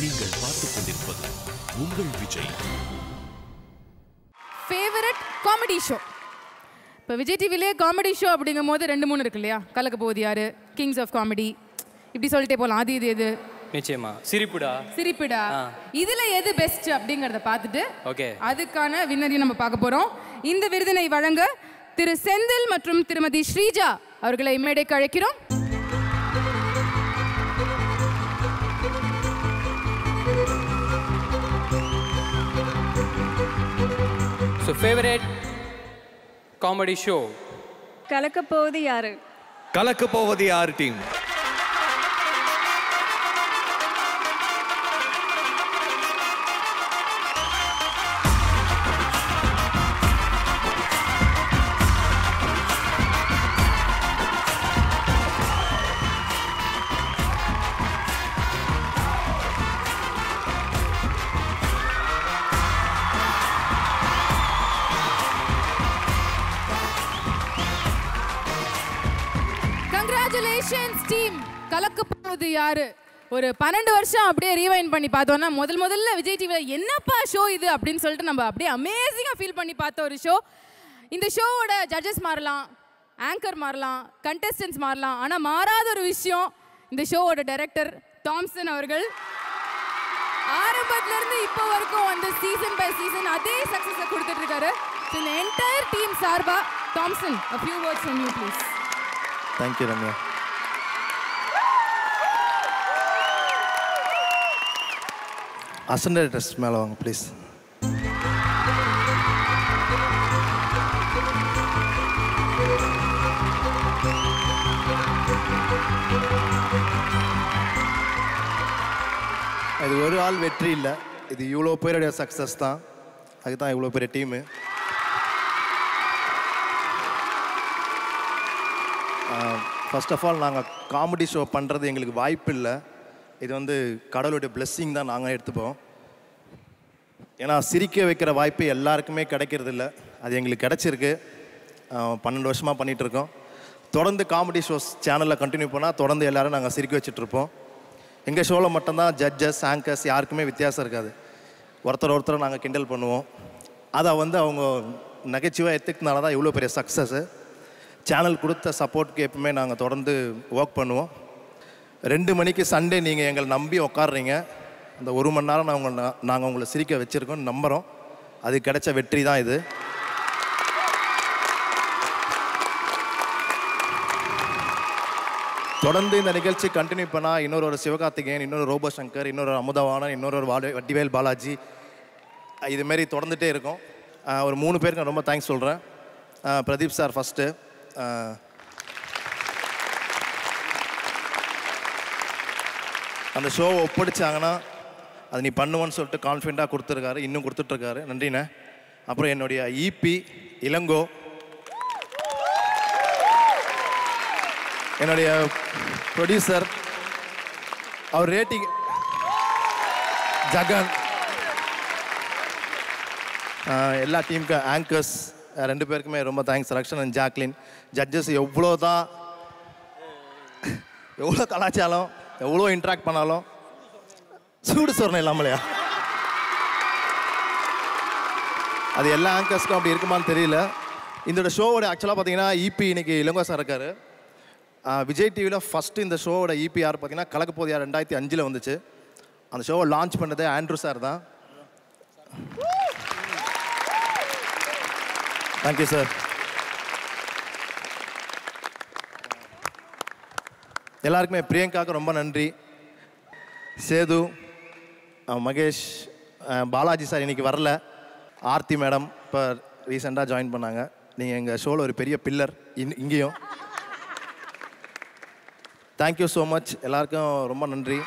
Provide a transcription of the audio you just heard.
நீங்கள் பார்த்துக் கொண்டிருப்பது உங்கள் விஜய். Favourite comedy show. இப்போ விஜய் டிவிலே காமெடி ஷோ அப்படிங்கும் போது 2-3 இருக்கு இல்லையா? கலக்க போகுது யாரு, கிங்ஸ் ஆஃப் காமெடி, இப்படி சொல்லிட்டே போகலாம். அது இது எது? நிச்சயமா சிரிப்புடா. இதுல எது பெஸ்ட் அப்படிங்கறத பார்த்துட்டு ஓகே அதுக்கான வின்னரையும் நம்ம பார்க்க போறோம். இந்த விருதினை வழங்க திரு செந்தில் மற்றும் திருமதி ஸ்ரீஜா அவர்களை மேடைக்கு அழைக்கிறோம். ஸோ ஃபேவரட் காமெடி ஷோ கலக்க போவது யாரு? கலக்க போவது யார் டீம்? Congratulations team. கலக்க போவது யாரு ஒரு 12 வருஷம் அப்படியே ரீவைண்ட் பண்ணி பார்த்தோம்னா முதல்ல விஜய் டிவியில் என்னப்பா ஷோ இது அப்படின்னு சொல்லிட்டு நம்ம அப்படியே அமேசிங்காக ஃபீல் பண்ணி பார்த்த ஒரு ஷோ. இந்த ஷோவோட ஜட்ஜஸ் மாறலாம், ஆங்கர் மாறலாம், கண்டெஸ்டன்ஸ் மாறலாம், ஆனால் மாறாத ஒரு விஷயம் இந்த ஷோவோட டைரக்டர் தாம்சன் அவர்கள் ஆரம்பத்திலிருந்து இப்போ வரைக்கும் அந்த சீசன் பை சீசன் அதே சக்ஸஸை கொடுத்துட்டு இருக்காரு. இந்த என்டையர் டீம் சார்பா Thomson a few words from you please. Thank you, Ramya. Ascended dress மேலே வாங்க ப்ளீஸ். இது ஒரு ஆள் வெற்றி இல்லை, இது இவ்வளோ பேருடைய சக்ஸஸ் தான். அதுக்கு தான் இவ்வளோ பெரிய டீமு. ஃபர்ஸ்ட் ஆஃப் ஆல் நாங்கள் காமெடி ஷோ பண்ணுறது எங்களுக்கு வாய்ப்பு இல்லை. இது வந்து கடவுளுடைய பிளெஸ்ஸிங் தான் நாங்கள் எடுத்துப்போம். ஏன்னா சிரிக்க வைக்கிற வாய்ப்பு எல்லாருக்குமே கிடைக்கிறது இல்லை. அது எங்களுக்கு கிடச்சிருக்கு. 12 வருஷமாக பண்ணிகிட்ருக்கோம். தொடர்ந்து காமெடி ஷோஸ் சேனலில் கண்டினியூ பண்ணால் தொடர்ந்து எல்லோரும் நாங்கள் சிரிக்க வச்சுட்ருப்போம். எங்கள் ஷோவில் மட்டும்தான் ஜட்ஜஸ் ஆங்கர்ஸ் யாருக்குமே வித்தியாசம் இருக்காது. ஒருத்தர் நாங்கள் கிண்டல் பண்ணுவோம். அதை வந்து அவங்க நகைச்சுவாக எடுத்துக்கினால தான் இவ்வளோ பெரிய சக்ஸஸ்ஸு. சேனல் கொடுத்த சப்போர்ட்டுக்கு எப்பவுமே நாங்கள் தொடர்ந்து ஒர்க் பண்ணுவோம். 2 மணிக்கு சண்டே நீங்கள் எங்களை நம்பி உட்காடுறீங்க. அந்த 1 மணி நேரம் நாங்கள் உங்களை சிரிக்க வச்சுருக்கோன்னு நம்புகிறோம். அது கிடைச்ச வெற்றி தான் இது. தொடர்ந்து இந்த நிகழ்ச்சி கண்டினியூ பண்ணால் இன்னொரு சிவகார்த்திகேயன், இன்னொரு ரோபோ சங்கர், இன்னொரு அமுதவாணன், இன்னொரு வடிவேல் பாலாஜி, இதுமாரி தொடர்ந்துகிட்டே இருக்கும். ஒரு 3 பேருக்கு நான் ரொம்ப தேங்க்ஸ் சொல்கிறேன். Pradeep sir first. அந்த ஷோவை ஒப்படைச்சாங்கன்னா அது நீ பண்ணுவேன்னு சொல்லிட்டு கான்ஃபிடென்ட்டாக கொடுத்துருக்காரு, இன்னும் கொடுத்துட்ருக்காரு. நன்றிண்ணே. அப்புறம் என்னுடைய இபி இளங்கோ, என்னுடைய ப்ரொடியூசர், அவர் ரேட்டிங் ஜகன், எல்லா டீமுக்கு ஆங்கர்ஸ் 2 பேருக்குமே ரொம்ப thanks. Rakshan and Jacqueline. Judges எவ்வளோ கலாச்சாரம் எவ்வளோ இன்ட்ராக்ட் பண்ணாலும் சூடு சொரணம் இல்லாமலையா, அது எல்லா ஆங்கர்ஸ்க்கும் அப்படி இருக்குமான்னு தெரியல. இந்த ஷோவோட ஆக்சுவலாக பார்த்தீங்கன்னா இபி இன்னைக்கு இளங்கோ சார் இருக்கார். விஜய் டிவியில் ஃபஸ்ட்டு இந்த ஷோவோட இபி யார் பார்த்தீங்கன்னா கலக்க போது யார் 2005 வந்துச்சு. அந்த ஷோவை லான்ச் பண்ணதே ஆண்ட்ரூ சார் தான். Thank you sir. எல்லாருக்குமே பிரியங்காவுக்கு ரொம்ப நன்றி. சேது, மகேஷ், பாலாஜி சார் இன்றைக்கி வரல. ஆர்த்தி மேடம் இப்போ ரீசெண்டாக ஜாயின் பண்ணாங்க. நீங்கள் எங்கள் ஷோவில் ஒரு பெரிய பில்லர் இங்கேயும். Thank you so much. எல்லாருக்கும் ரொம்ப நன்றி.